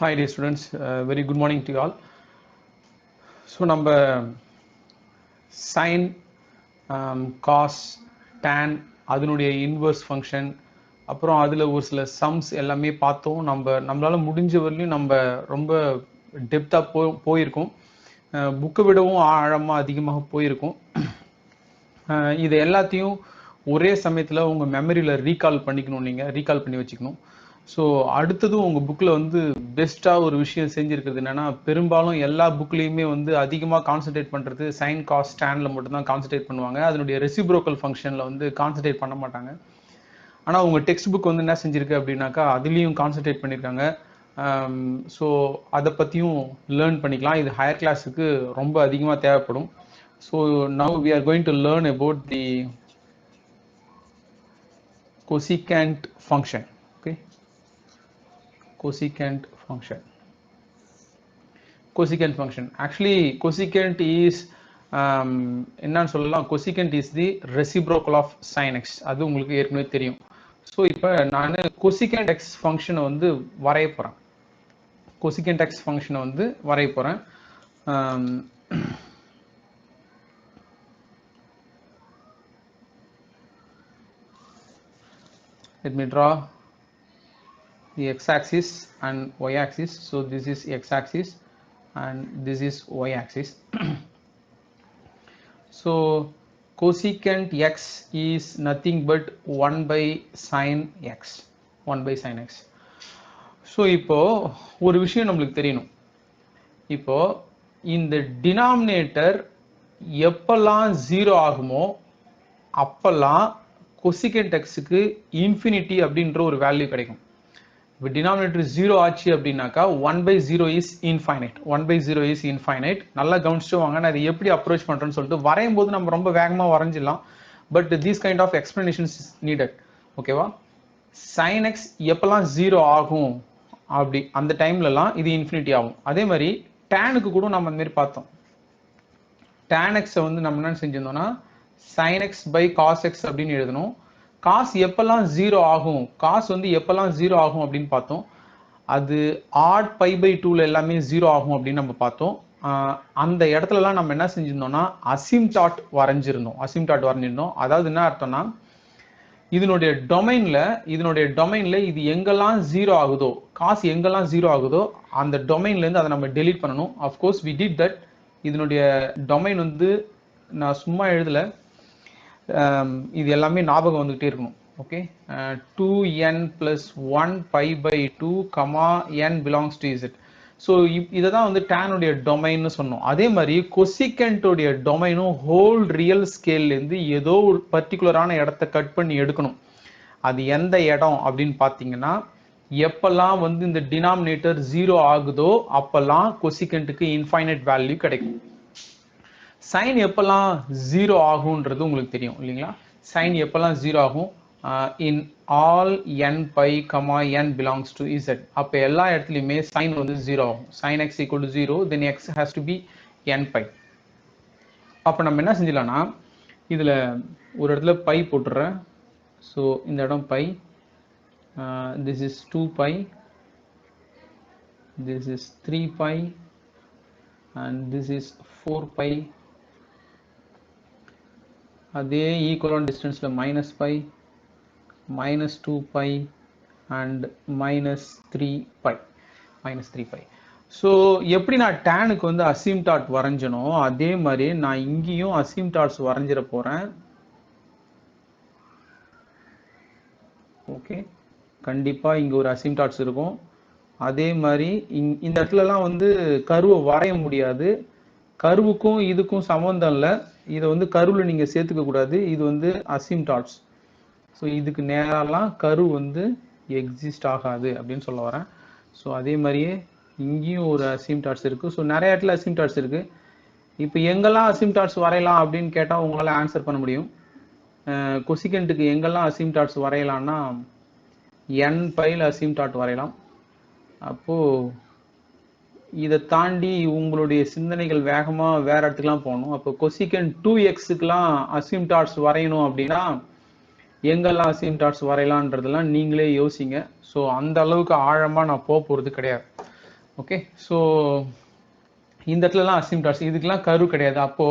Hi dear students, very good morning to you all. So நம்ம sin, cos, tan அதனுடைய inverse function அப்புறம் அதில் ஒரு சில சம்ஸ் எல்லாமே பார்த்தோம். நம்மளால முடிஞ்ச வரலையும் நம்ம ரொம்ப டெப்த்தாக போயிருக்கோம். புக்கை விடவும் ஆழமாக அதிகமாக போயிருக்கோம். இது எல்லாத்தையும் ஒரே சமயத்தில் உங்கள் மெமரியில் ரீகால் பண்ணிக்கணும், நீங்கள் ரீகால் பண்ணி வச்சுக்கணும். ஸோ அடுத்ததும் உங்கள் புக்கில் வந்து பெஸ்ட்டாக ஒரு விஷயம் செஞ்சுருக்கிறது என்னென்னா, பெரும்பாலும் எல்லா புக்லேயுமே வந்து அதிகமாக கான்சன்ட்ரேட் பண்ணுறது சைன் காஸ் ஸ்டாண்டில் மட்டும்தான் கான்சன்ட்ரேட் பண்ணுவாங்க. அதனுடைய ரெசிப்ரோக்கல் ஃபங்க்ஷனில் வந்து கான்சன்ட்ரேட் பண்ண மாட்டாங்க. ஆனால் உங்கள் டெக்ஸ்ட் புக் வந்து என்ன செஞ்சுருக்கு அப்படின்னாக்கா அதுலேயும் கான்சன்ட்ரேட் பண்ணியிருக்காங்க. ஸோ அதை பற்றியும் லேர்ன் பண்ணிக்கலாம். இது ஹையர் கிளாஸுக்கு ரொம்ப அதிகமாக தேவைப்படும். So now we are going to learn about the cosecant function. Okay, cosecant function actually cosecant is என்னன்னு சொல்லலாம், cosecant is the reciprocal of sin x. அது உங்களுக்கு ஏற்கனவே தெரியும். ஸோ இப்போ நான் cosecant x ஃபங்க்ஷனை வந்து வரைய போகிறேன். cosecant x ஃபங்க்ஷனை வந்து வரைய போகிறேன். Let me draw the x-axis and y-axis. So this is x-axis and this is y-axis. So cosecant x is nothing but 1 by sin x. 1 by sin x. So இப்போ ஒரு விஷயம் நம்மளுக்கு தெரியணும். இப்போ இந்த டினாமினேட்டர் எப்பெல்லாம் 0 ஆகுமோ அப்பெல்லாம் cosecant xக்கு இன்ஃபினிட்டி அப்படின்ற ஒரு வேல்யூ கிடைக்கும். இப்போ டினாமினேட்டர் 0 ஆச்சு அப்படின்னாக்கா 1 by 0 is infinite. 1 by 0 is infinite. நல்லா கவனிச்சுட்டு வாங்க. நான் இதை எப்படி அப்ரோச் பண்ணுறேன்னு சொல்லிட்டு வரையும் போது நம்ம ரொம்ப வேகமாக வரைஞ்சிடலாம். But these kind of explanations needed. ஓகேவா? sin x எப்பெல்லாம் 0 ஆகும் அப்படி அந்த டைம்லலாம் இது இன்ஃபினிட்டி ஆகும். அதே மாதிரி டேனுக்கு கூட நம்ம அந்த மாதிரி பார்த்தோம். tan x வந்து நம்ம என்ன செஞ்சிருந்தோம்னா sin x by cos x அப்படின்னு எழுதணும். காஸ் எப்பெல்லாம் 0 ஆகும், காஸ் வந்து எப்பெல்லாம் 0 ஆகும் அப்படின்னு பார்த்தோம். அது odd pi by 2ல எல்லாமே 0 ஆகும் அப்படின்னு நம்ம பார்த்தோம். அந்த இடத்துலலாம் நம்ம என்ன செஞ்சிருந்தோம்னா அசிம்டாட் வரைஞ்சிருந்தோம். அதாவது என்ன அர்த்தம்னா இதனுடைய டொமைன்ல இது எங்கெல்லாம் 0 ஆகுதோ, காசு எங்கெல்லாம் 0 ஆகுதோ அந்த டொமைன்ல இருந்து அதை நம்ம டெலீட் பண்ணணும். Of course we did that. இதனுடைய டொமைன் வந்து நான் சும்மா எழுதல, இது எல்லாமே ஞாபகம் வந்துகிட்டே இருக்கணும். Okay, 2n plus 1 pi by 2 comma n belongs to z. So இதை தான் வந்து டேனுடைய டொமைன்னு சொன்னோம். அதே மாதிரி கொசிகென்டோடைய டொமைனும் ஹோல் ரியல் ஸ்கேல்லேருந்து ஏதோ ஒரு பர்டிகுலரான இடத்த கட் பண்ணி எடுக்கணும். அது எந்த இடம் அப்படின்னு பார்த்தீங்கன்னா எப்பெல்லாம் வந்து இந்த டினாமினேட்டர் 0 ஆகுதோ அப்பெல்லாம் கொசிகென்ட்டுக்கு இன்ஃபைனைட் வேல்யூ கிடைக்கும். சைன் எப்பெல்லாம் 0 ஆகும்ன்றது உங்களுக்கு தெரியும் இல்லைங்களா? சைன் எப்பெல்லாம் 0 ஆகும், in all n pi comma n belongs to z. அப்போ எல்லா இடத்துலையுமே சைன் வந்து 0 ஆகும். sin x equal to 0, then x has to be n pi. அப்போ நம்ம என்ன செஞ்சலாம்னா இதில் ஒரு இடத்துல பை போட்டுடுறேன். ஸோ இந்த இடம் by, this is 2 pi, this is 3 pi and this is 4 pi. அதே ஈக்குவலான டிஸ்டன்ஸ்ல minus pi, minus 2 pi and minus 3 pi. So எப்படி நான் டேனுக்கு வந்து அசிம்டாட் வரைஞ்சனோ அதே மாதிரி நான் இங்கேயும் அசிம்டாட்ஸ் வரைஞ்சிட போறேன். ஓகே, கண்டிப்பா இங்க ஒரு அசிம்டாட்ஸ் இருக்கும். அதே மாதிரி இந்த இடத்துலலாம் வந்து கருவை வரைய முடியாது. கருவுக்கும் இதுக்கும் சம்பந்தம் இல்லை. இதை வந்து கருவில் நீங்கள் சேர்த்துக்க கூடாது. இது வந்து அசிம்டாட்ஸ். ஸோ இதுக்கு நேரெல்லாம் கரு வந்து எக்ஸிஸ்ட் ஆகாது அப்படின்னு சொல்ல வரேன். ஸோ அதே மாதிரியே இங்கேயும் ஒரு அசிம்டாட்ஸ் இருக்குது. ஸோ நிறைய இடத்துல அசிம்டாட்ஸ் இருக்குது. இப்போ எங்கெல்லாம் அசிம்டாட்ஸ் வரையலாம் அப்படின்னு கேட்டால் உங்களால் ஆன்சர் பண்ண முடியும். கொசிகென்ட்டுக்கு எங்கெல்லாம் அசிம்டாட்ஸ் வரையலாம்னா n பையில் அசிம்டாட் வரையலாம். அப்போது இதை தாண்டி உங்களுடைய சிந்தனைகள் வேகமாக வேற இடத்துக்குலாம் போகணும். அப்போ கொசிகென்ட் 2xக்குலாம் அசிம்டாட்ஸ் வரையணும் அப்படின்னா எங்கெல்லாம் அசிம்டாட்ஸ் வரையலான்றதெல்லாம் நீங்களே யோசிங்க. ஸோ அந்த அளவுக்கு ஆழமாக நான் போகிறது கிடையாது. ஓகே, ஸோ இந்த இடத்துலலாம் அசிம்டாட்ஸ், இதுக்கெல்லாம் கரு கிடையாது. அப்போ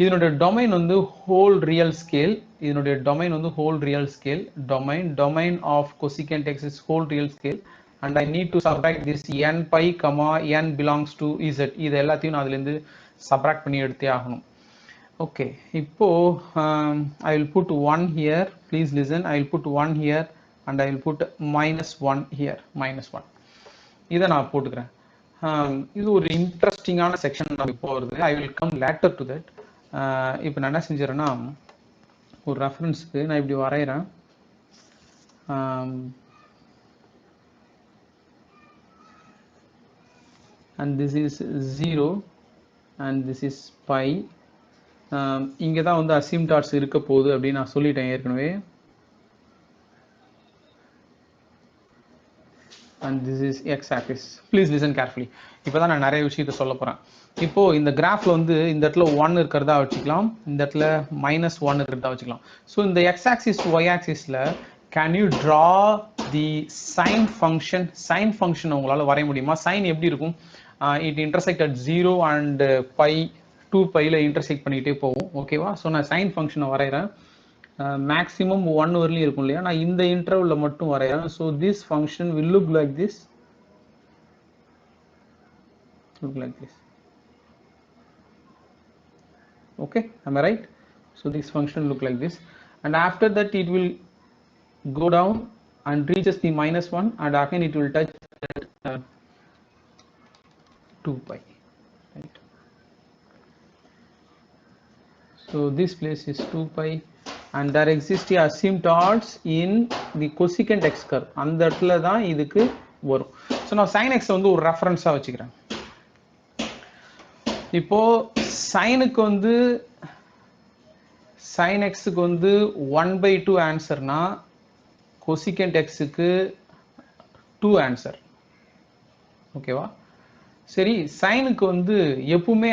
இதனுடைய டொமைன் வந்து ஹோல் ரியல் ஸ்கேல். இதனுடைய டொமைன் வந்து whole real scale. Domain of cosecant x is whole real scale and I need to subtract this n pi comma n belongs to z. இது எல்லாத்தையும் நான் அதுலேருந்து சப்ராக்ட் பண்ணி எடுத்தே ஆகணும். ஓகே, இப்போ I will put 1 here. Please listen. I will put 1 here and I will put -1 here. -1. இதை நான் போட்டுக்கிறேன். இது ஒரு இன்ட்ரெஸ்டிங்கான செக்ஷன் நம்ம இப்போ வருது. I will come later to that. இப்போ நான் என்ன செஞ்சிடறேன்னா, ஒரு ரெஃபரன்ஸுக்கு நான் இப்படி வரைகிறேன். And this is 0 and this is pi. இங்கே தான் வந்து அசிம்டாட்ஸ் இருக்க போகுது அப்படின்னு நான் சொல்லிட்டேன் ஏற்கனவே. and this is x-axis. Please listen carefully. இப்போ தான் நான் நிறைய விஷயத்தை சொல்ல போகிறேன். இப்போ இந்த கிராஃபில் வந்து இந்த இடத்துல 1 இருக்கிறதா வச்சுக்கலாம், இந்த இடத்துல -1 இருக்கிறதா வச்சுக்கலாம். ஸோ இந்த x-axis y-axisல can you draw the sine function? Sine function உங்களால் வரைய முடியுமா? சைன் எப்படி இருக்கும்? It intersect at 0 and pi 2π intersect பண்ணிகிட்டே போகும். ஓகேவா? ஸோ நான் சைன் ஃபங்க்ஷனை வரைகிறேன். மேக்ஸிமம் 1 வரலையும் இருக்கும் இல்லையா, நான் இந்த இன்டர்வல்ல மட்டும் வரையறேன். So this function will look like this. Okay, am I right? So this function look like this, and after that it will go down and reaches the -1, and again it will touch 2π, right? So this place is 2π and there exists the asymptotes in the cosecant x curve. அந்த இடத்துல தான் இதுக்கு வரும். So நான் sin x வந்து ஒரு ரெஃபரன்ஸாக வச்சுக்கிறேன். இப்போ சைனுக்கு வந்து sin x-க்கு வந்து 1/2 ஆன்சர்னா cosecant x-க்கு 2 ஆன்சர். ஓகேவா? சரி, சைனுக்கு வந்து எப்பவுமே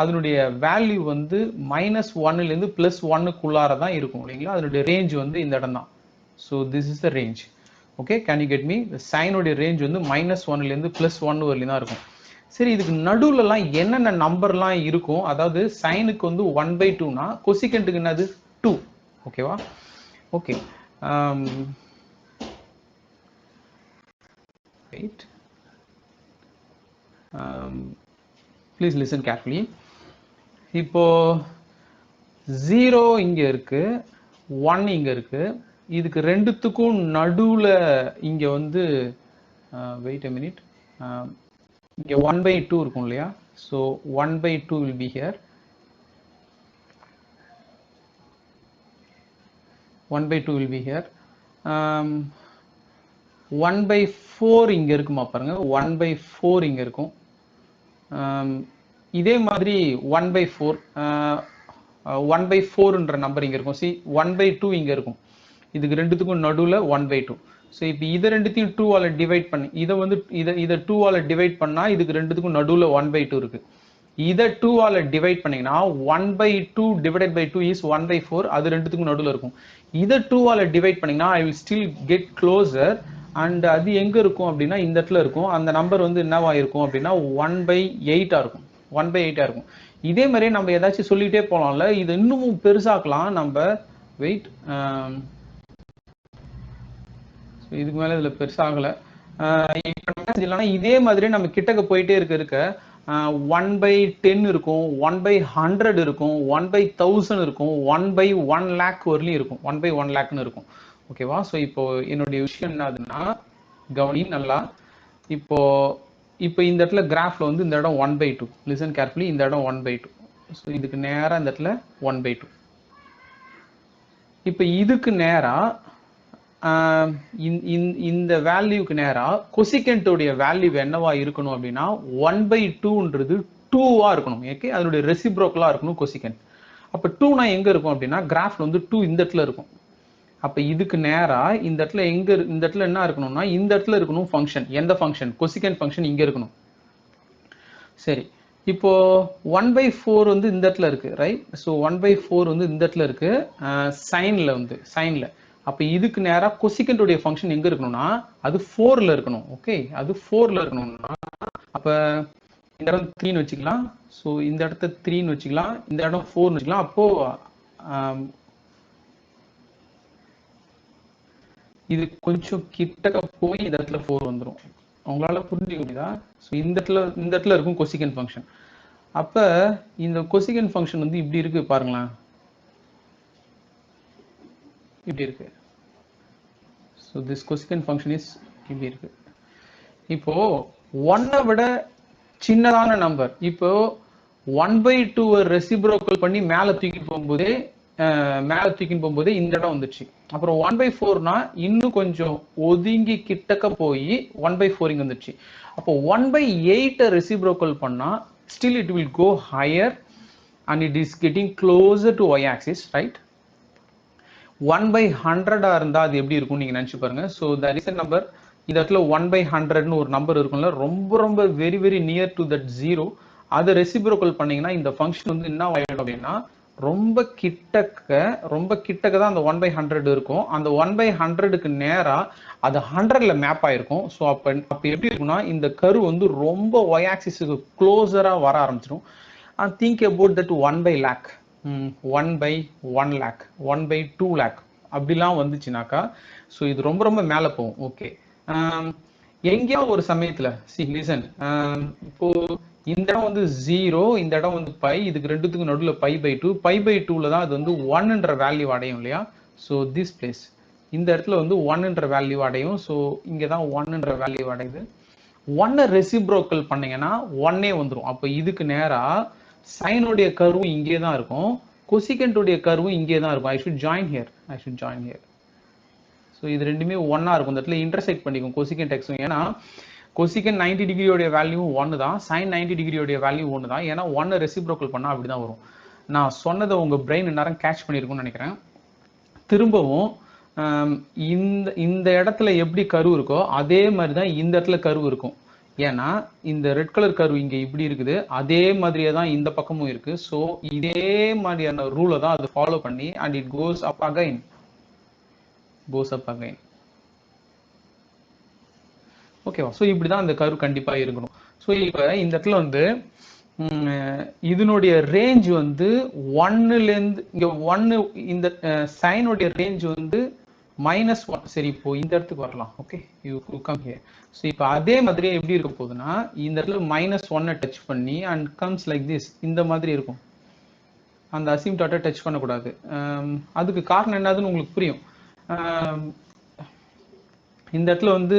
அதனுடைய வேல்யூ வந்து -1லேருந்து +1க்குள்ளார தான் இருக்கும் இல்லைங்களா? அதனுடைய ரேஞ்ச் வந்து இந்த இடம் தான். So this is the range. Okay, can you get me? சைனுடைய ரேஞ்ச் வந்து -1லேருந்து +1 வரலையும் தான் இருக்கும். சரி, இதுக்கு நடுவுலலாம் என்னென்ன நம்பர்லாம் இருக்கும்? அதாவது சைனுக்கு வந்து 1/2னா கொசிகண்ட்டுக்கு என்னது 2. ஓகேவா? Okay, wait, please listen carefully. இப்போ 0 இங்க இருக்கு, 1 இங்க இருக்கு. இதுக்கு ரெண்டுத்துக்கும் நடுவுல இங்க வந்து வெயிட் a minute, இங்க 1/2 இருக்கும் இல்லையா? So 1/2 will be here. 1/2 will be here. 1/4 இங்க இருக்குமா பாருங்க, 1/4 இங்க இருக்கும். இதே மாதிரி 1/4, 1/4ன்ற நம்பர் இங்க இருக்கும். சி 1/2 இங்க இருக்கும். இதுக்கு ரெண்டுத்துக்கும் நடுவுல 1/2. ஸோ இப்போ இதை ரெண்டுத்தையும் 2ஆல டிவைட் பண்ணி, இதை வந்து இதை 2ஆல டிவைட் பண்ணா இதுக்கு ரெண்டுத்துக்கும் நடுவுல 1/2 இருக்கு. இதை 2ஆல டிவைட் பண்ணீங்கன்னா 1/2 divided by 2 is 1/4. அது ரெண்டுத்துக்கும் நடுவுல இருக்கும். இதை 2ஆல டிவைட் பண்ணீங்கன்னா I will still get closer, and அது எங்க இருக்கும் அப்படின்னா இந்த இடத்துல இருக்கும். அந்த நம்பர் வந்து என்னவா இருக்கும் அப்படின்னா 1/8 இருக்கும். 1/8 இருக்கும். இதே மாதிரி நம்ம ஏதாச்சும் சொல்லிட்டே போலாம்ல, இது இன்னமும் பெருசாக்கலாம் நம்ம. வெயிட், இதுக்கு மேல இதுல பெருசாகல. இதே மாதிரி நம்ம கிட்டக்க போயிட்டே இருக்க 1/10 இருக்கும், 1/100 இருக்கும், 1/1000 இருக்கும், 1/1 lakh வரலையும் இருக்கும், 1/1 lakhன்னு இருக்கும். ஓகேவா? ஸோ இப்போ என்னுடைய விஷயம் என்னதுன்னா, கவனி நல்லா. இப்போ இந்த இடத்துல கிராஃப்ல வந்து இந்த இடம் 1/2. லிசன் கேர்ஃபுல்லி, இந்த இடம் 1/2. ஸோ இதுக்கு நேரா இந்த இடத்துல 1/2. இப்போ இதுக்கு நேரா இந்த வேல்யூக்கு நேரா கொசிகண்டோடைய வேல்யூ என்னவா இருக்கணும் அப்படின்னா 1/2ன்றது 2வா இருக்கணும். ஓகே, அதனுடைய ரெசிப்ரோக்கலா இருக்கணும் கொசிகண்ட். அப்ப 2னா எங்க இருக்கும் அப்படின்னா கிராஃப்ல வந்து 2 இந்த இடத்துல இருக்கும். அப்ப இதுக்கு நேரா இந்த இடத்துல இந்த இடத்துல என்ன இருக்கணும்னா இந்த இடத்துல இருக்கணும் ஃபங்க்ஷன். எந்த ஃபங்க்ஷன்? கொசிகண்ட் ஃபங்க்ஷன் இங்க இருக்கணும். சரி, இப்போ 1/4 வந்து இந்த இடத்துல இருக்கு, ரைட்? ஸோ 1/4 வந்து இந்த இடத்துல இருக்கு சைன்ல. அப்ப இதுக்கு நேரா கொசிகண்டோடைய ஃபங்க்ஷன் எங்க இருக்கணும்னா அது 4ல இருக்கணும். ஓகே, அது 4ல இருக்கணும்னா அப்போ இந்த இடம் 3ன்னு வச்சுக்கலாம். ஸோ இந்த இடத்த 3ன்னு வச்சுக்கலாம், இந்த இடம் 4ன்னு வச்சுக்கலாம். அப்போது இது கொஞ்சம் கிட்டக்க போய் இந்த இடத்துல 4 வந்துடும். உங்களால் புரிஞ்சுக்க முடியுதா? ஸோ இந்த இடத்துல இருக்கும் கொசிகன் ஃபங்க்ஷன். அப்போ இந்த கொசிகன் ஃபங்க்ஷன் வந்து இப்படி இருக்கு பாருங்களேன், இப்படி இருக்கு. ஸோ திஸ் கொசிகன் ஃபங்க்ஷன் இஸ் இப்படி இருக்கு. இப்போ 1 விட சின்னதான நம்பர், இப்போ 1/2 ரெசிப்ரோக்கல் பண்ணி மேலே தூக்கிட்டு போகும்போதே இந்த இடம் வந்துச்சு. அப்புறம் 1/4னா இன்னும் கொஞ்சம் ஒதுங்கி கிட்டக்க போய் 1/4 இங்க வந்துச்சு. அப்போ 1/8 ரெசிப்ரோக்கல் பண்ணா still it will go higher and it is getting closer to y axis, right? 1/100 இருந்தா அது எப்படி இருக்கும் நீங்க நினைச்சு பாருங்க. So there is a number, இந்த இடத்துல 1/100ன்னு ஒரு நம்பர் இருக்கும்ல, ரொம்ப very very near to that 0. அதை ரெசிப்ரோக்கல் பண்ணீங்கன்னா இந்த ஃபங்க்ஷன் வந்து என்ன ஆயிடும் அப்படின்னா ரொம்ப கிட்டக்க தான் அந்த 1/100 இருக்கும். அந்த 1/100க்கு நேரா அது 100ல மேப் ஆயிருக்கும். ஸோ அப்போ எப்படி இருக்குன்னா இந்த கரு வந்து ரொம்ப y ஆக்சிஸுக்கு க்ளோஸரா வர ஆரம்பிச்சிடும். and think about that 1/lakh, 1/1 lakh, 1/2 lakh அப்படிலாம் வந்துச்சுனாக்கா ஸோ இது ரொம்ப மேலே போகும். ஓகே, எங்கேயோ ஒரு சமயத்துல லிசன், இப்போ இந்த இடம் வந்து 0, இந்த இடம் வந்து பை, இதுக்கு ரெண்டுத்துக்கும் நடுவில் π/2, π/2ல தான் அது வந்து 1ன்ற வேல்யூ அடையும் இல்லையா? ஸோ திஸ் பிளேஸ் இந்த இடத்துல வந்து 1ன்ற வேல்யூ அடையும். ஸோ இங்கே தான் 1ன்ற வேல்யூ அடையுது. 1 ரெசிப்ரோக்கல் பண்ணீங்கன்னா 1 வந்துடும். அப்போ இதுக்கு நேரா சைனுடைய கர்வும் இங்கே தான் இருக்கும், கொசிகென்ட்டுடைய கர்வும் இங்கே தான் இருக்கும். I should join here. So இது ரெண்டுமே 1ஆ இருக்கும். இந்த இடத்துல இன்டர்செக்ட் பண்ணிக்கும் கொசிகென்ட் எக்ஸும். ஏன்னா கொசிகென்ட் 90 டிகிரியோடைய வேல்யூ 1 தான், சைன் 90 டிகிரியோடைய வேல்யூ 1 தான். ஏன்னா 1 ரெசிப்ரோக்கல் பண்ணால் அப்படி தான் வரும். நான் சொன்னதை உங்கள் பிரெயின் நேரம் கேட்ச் பண்ணியிருக்கும்னு நினைக்கிறேன். திரும்பவும் இந்த இடத்துல எப்படி கரு இருக்கோ அதே மாதிரி தான் இந்த இடத்துல கரு இருக்கும். ஏன்னா இந்த ரெட் கலர் கர்வ் இங்க இப்படி இருக்குது, அதே மாதிரியே தான் இந்த பக்கமும் இருக்கு. ஸோ இதே மாதிரியான ரூலை தான் அது ஃபாலோ பண்ணி and it goes up again. ஓகேவா? ஸோ இப்படி தான் அந்த கர்வ் கண்டிப்பாக இருக்கணும். ஸோ இப்போ இந்த இடத்துல வந்து இதனுடைய ரேஞ்ச் வந்து 1லேருந்து இங்கே 1, இந்த சைனுடைய ரேஞ்ச் வந்து -1. சரி, இப்போ இந்த இடத்துக்கு வரலாம். Okay, you come here. So இப்போ அதே மாதிரியே எப்படி இருக்க போகுதுன்னா இந்த இடத்துல -1 டச் பண்ணி அண்ட் கம்ஸ் லைக் திஸ், இந்த மாதிரி இருக்கும். அந்த அசிம்டாட்டை டச் பண்ணக்கூடாது. அதுக்கு காரணம் என்னதுன்னு உங்களுக்கு புரியும். இந்த இடத்துல வந்து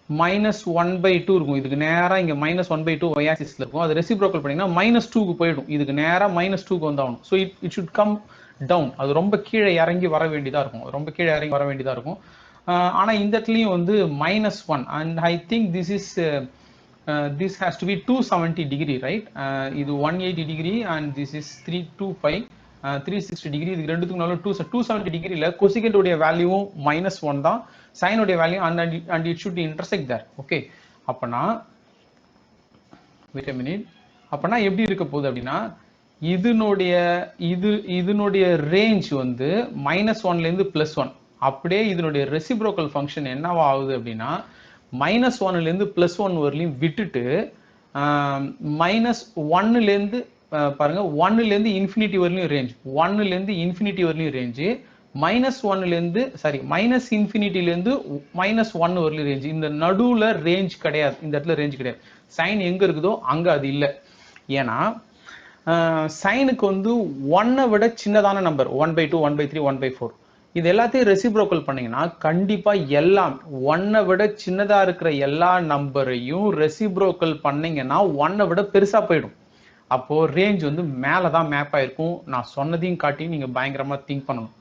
-1/2 இருக்கும், இதுக்கு நேராக இங்கே -1/2 y ஆக்சிஸ்ல இருக்கும். அது ரெசிப்ரோக்கல் பண்ணிங்கன்னா -2க்கு போயிடும், இதுக்கு நேராக -2க்கு வந்தாகணும். So it should come down. அது ரொம்ப கீழே இறங்கி வர வேண்டியதாக இருக்கும். ஆனால் இந்த இடத்துலையும் வந்து -1 and I think this has to be 270 degree, right? இது 180 degree and this is 325, 360 degree. இதுக்கு ரெண்டுத்துக்கு நடுவுல 270 டிகிரியில் கொசிகென்ட் உடைய வேல்யூவும் -1 தான், சைன் உடைய value and it should intersect there. Okay, அப்பனா wait a minute, அப்பனா எப்படி இருக்க போகுது அப்படின்னா இதனுடைய ரேஞ்ச் வந்து -1லேருந்து +1. அப்படியே இதனுடைய ரெசிப்ரோக்கல் ஃபங்க்ஷன் என்னவா ஆகுது அப்படின்னா -1லேருந்து +1 வரலையும் விட்டுட்டு -1லேருந்து பாருங்க 1லேருந்து இன்ஃபினிட்டி வரலையும் ரேஞ்ச், 1லேருந்து இன்ஃபினிட்டி வரலையும் ரேஞ்சு, -1லேருந்து -இன்ஃபினிட்டிலேருந்து -1 வரலையும் ரேஞ்ச். இந்த நடுவில் ரேஞ்ச் கிடையாது, இந்த இடத்துல ரேஞ்ச் கிடையாது. சைன் எங்கே இருக்குதோ அங்கே அது இல்லை. ஏன்னா சைனுக்கு வந்து 1 விட சின்னதான நம்பர் 1/2, 1/3, 1/4 இது எல்லாத்தையும் ரெசிப்ரோக்கல் பண்ணீங்கன்னா கண்டிப்பா எல்லாம் 1 விட சின்னதா இருக்கிற எல்லா நம்பரையும் ரெசிப்ரோக்கல் பண்ணீங்கன்னா 1 விட பெருசா போயிடும். அப்போ ரேஞ்ச் வந்து மேலே தான் மேப் ஆயிருக்கும். நான் சொன்னதையும் காட்டி நீங்க பயங்கரமா திங்க் பண்ணணும்.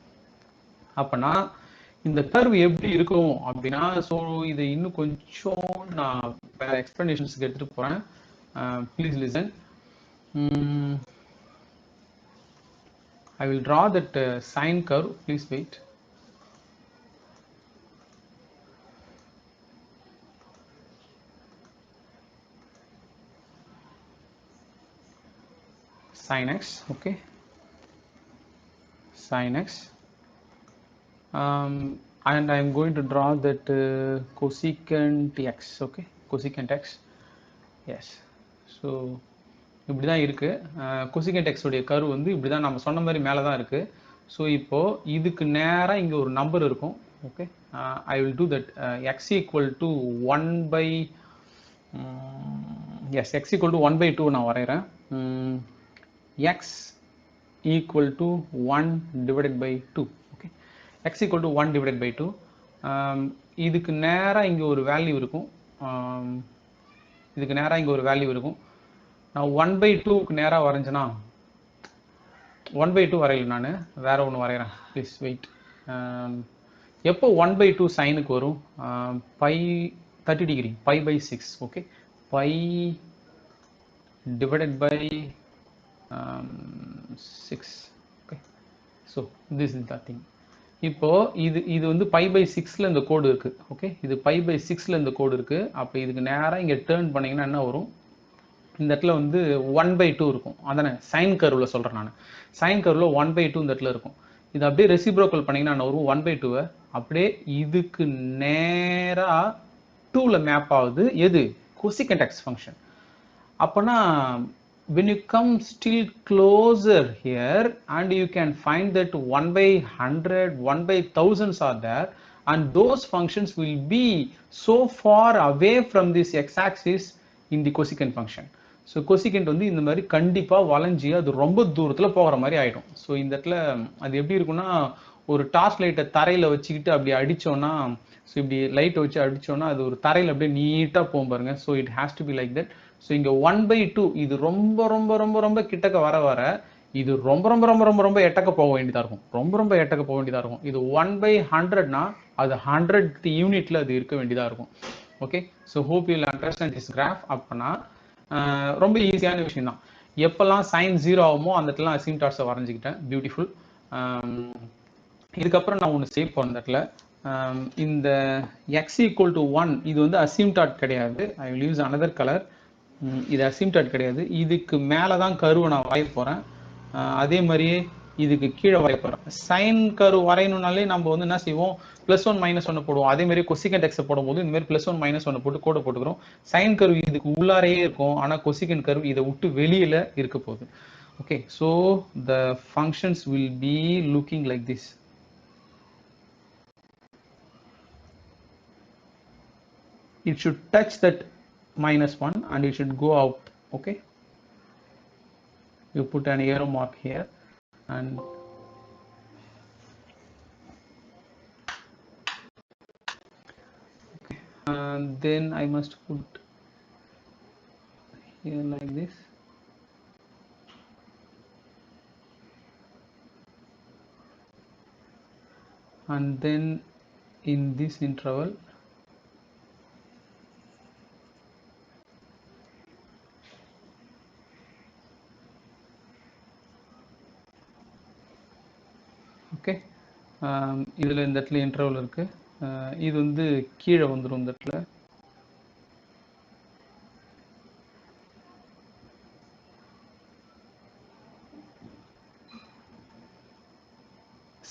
அப்பனா இந்த கர்வ் எப்படி இருக்கும் அப்படின்னா, ஸோ இதை இன்னும் கொஞ்சம் நான் வேற எக்ஸ்பிளனேஷன்ஸ்க்கு எடுத்துட்டு போறேன். Please listen. I will draw that sine curve. Please wait. Sin x, okay. Sin x. And I am going to draw that cosecant x, okay. Cosecant x. Yes. So இப்படி தான் இருக்கு. கொசிகென்ட் எக்ஸ் உடைய கர்வ் வந்து இப்படி தான் நம்ம சொன்ன மாதிரி மேலே தான் இருக்கு. ஸோ இப்போ இதுக்கு நேராக இங்கே ஒரு நம்பர் இருக்கும். Okay, I will do that. X equal to 1 by எஸ், எக்ஸ் ஈக்குவல் டு 1 பை 2 நான் வரைகிறேன். X equal to 1 divided by 2. Okay, x equal to 1 divided by 2. இதுக்கு நேராக இங்கே ஒரு வேல்யூ இருக்கும். இதுக்கு நேராக இங்கே ஒரு வேல்யூ இருக்கும். நான் 1 பை 2க்கு நேராக வரைஞ்சேன்னா 1 பை 2 வரையில, நான் வேற ஒன்று வரைகிறேன். Please wait. எப்போ 1 பை 2 சைனுக்கு வரும்? Pi 30 degree, pi by 6. Okay, pi divided by 6. Okay, so this is the thing. இப்போ இது வந்து பை பை 6ல இந்த கோடு இருக்கு. ஓகே, இது பை பை 6ல இந்த கோடு இருக்கு. அப்போ இதுக்கு நேராக இங்கே டேர்ன் பண்ணீங்கன்னா என்ன வரும்? இந்த இடத்துல வந்து 1 பை 2 இருக்கும். அதானே சைன் கர்வில் சொல்கிறேன் நான். சைன் கர்வில் 1 பை 2 இந்த இடத்துல இருக்கும். இது அப்படியே ரெசிப்ரோக்கல் பண்ணிங்கன்னா என்ன வரும்? 1 பை 2வை அப்படியே இதுக்கு நேராக 2ல மேப் ஆகுது. எது? கொசிகென்ட் எக்ஸ் ஃபங்க்ஷன். அப்போனா when you come still closer here and you can find that 1 by 100, 1 by thousands are there, and those functions will be so far away from this x-axis in the cosecant function. So cosecant வந்து இந்த மாதிரி கண்டிப்பாக வளைஞ்சி அது ரொம்ப தூரத்தில் போகிற மாதிரி ஆகிடும். ஸோ இந்த இடத்துல அது எப்படி இருக்குன்னா, ஒரு டார்ச் லைட்டை தரையில் வச்சுக்கிட்டு அப்படி அடித்தோன்னா, ஸோ இப்படி லைட்டை வச்சு அடித்தோன்னா அது ஒரு தரையில் அப்படியே நீட்டாக போகும் பாருங்க. So it has to be like that. So இங்கே 1 பை 2 இது ரொம்ப ரொம்ப ரொம்ப ரொம்ப கிட்டக்க வர வர இது ரொம்ப ரொம்ப ரொம்ப ரொம்ப ரொம்ப எட்டக்க போக வேண்டியதாக இருக்கும். ரொம்ப ரொம்ப எட்டக்க போக வேண்டியதாக இருக்கும். இது 1 பை 100னா அது 100th யூனிட்ல அது இருக்க வேண்டியதாக இருக்கும். Okay, so hope you will understand this graph. அப்போனா ரொம்ப ஈஸியான விஷயம் தான். எப்பெல்லாம் சைன் 0 ஆகுமோ அந்த இடத்துல அசிம்டாட்ஸை வரைஞ்சிக்கிட்டேன். பியூட்டிஃபுல். இதுக்கப்புறம் நான் ஒன்று சேவ் பண்ண இடத்துல இந்த எக்ஸ் ஈக்குவல் டு 1 இது வந்து அசிம்டாட் கிடையாது. I will use another colour. இது அசிம்டாட் கிடையாது. இதுக்கு மேலே தான் கருவை நான் வரைய போகிறேன். அதே மாதிரியே இதுக்கு கீழே வரைய போகிறேன். சைன் கரு வரையணும்னாலே நம்ம வந்து என்ன செய்வோம்? +1 -1 போடுவோம். அதே மாதிரி கொசிகென்ட் எக்ஸை போடும்போது இந்த மாதிரி +1 -1 போட்டு கோடை போட்டுக்கிறோம். சைன் கரு இதுக்கு உள்ளாரையே இருக்கும். ஆனால் கொசிகென்ட் கரு இதை விட்டு வெளியில் இருக்க போகுது. Okay, so the functions will be looking like this. It should touch that -1 and it should go out. Okay, you put an arrow mark here and okay, and then I must put here like this. And then in this interval okay, இதில் இந்த இடத்துல interval இருக்கு. இது வந்து கீழே வந்துடும் இந்த இடத்துல.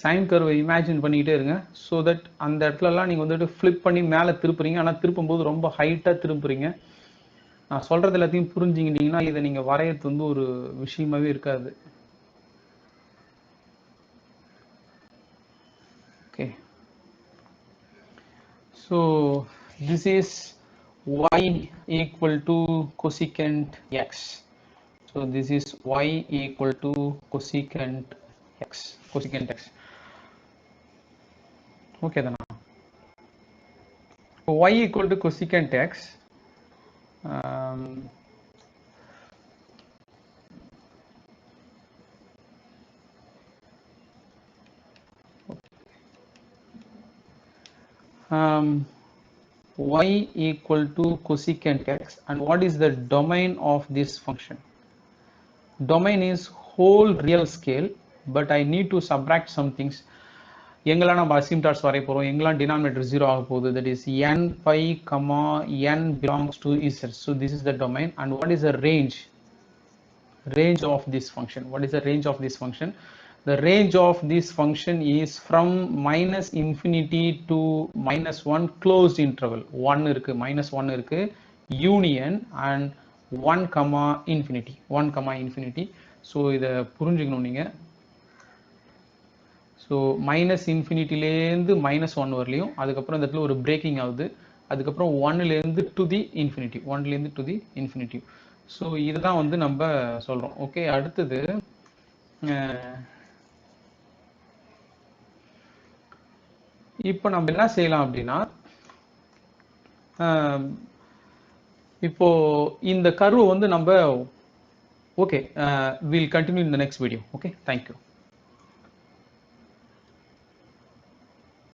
சைன் கர்வை இமேஜின் பண்ணிக்கிட்டே இருங்க. ஸோ தட் அந்த இடத்துலலாம் நீங்கள் வந்துட்டு ஃப்ளிப் பண்ணி மேலே திருப்புறீங்க. ஆனால் திருப்பும்போது ரொம்ப ஹைட்டாக திருப்புறீங்க. நான் சொல்கிறது எல்லாத்தையும் புரிஞ்சுக்கிட்டீங்கன்னா இதை நீங்கள் வரையறது வந்து ஒரு விஷயமாகவே இருக்காது. Okay, so this is y equal to cosecant x. So this is y equal to cosecant x. Okay then. So y equal to cosecant x. Y equal to cosecant x, and what is the domain of this function? Domain is whole real scale, but I need to subtract some things. எங்கெல்லாம் நம்ம அசிம்டாட்ஸ் வரைய போகிறோம், எங்கெல்லாம் denominator 0 ஆக போகுது, that is n pi comma n belongs to z. So this is the domain. And what is the range of this function? What is the range of this function? The range of this function is from -infinity to -1 closed interval. 1 இருக்கு, -1 இருக்கு, union, and 1, infinity 1, infinity. So இதை புரிஞ்சுக்கணும் நீங்கள். So minus இன்ஃபினிட்டிலேருந்து -1 வரலையும், அதுக்கப்புறம் இந்த இடத்துல ஒரு பிரேக்கிங் ஆகுது, அதுக்கப்புறம் 1லேருந்து டு தி இன்ஃபினிட்டி, 1லேருந்து டு தி இன்ஃபினிட்டி. ஸோ இதுதான் வந்து நம்ம சொல்கிறோம். ஓகே, அடுத்தது இப்போ நம்ம என்ன செய்யலாம் அப்படின்னா, இப்போ இந்த கர்வ் வந்து நம்ம okay will continue in the next video. Okay, thank you.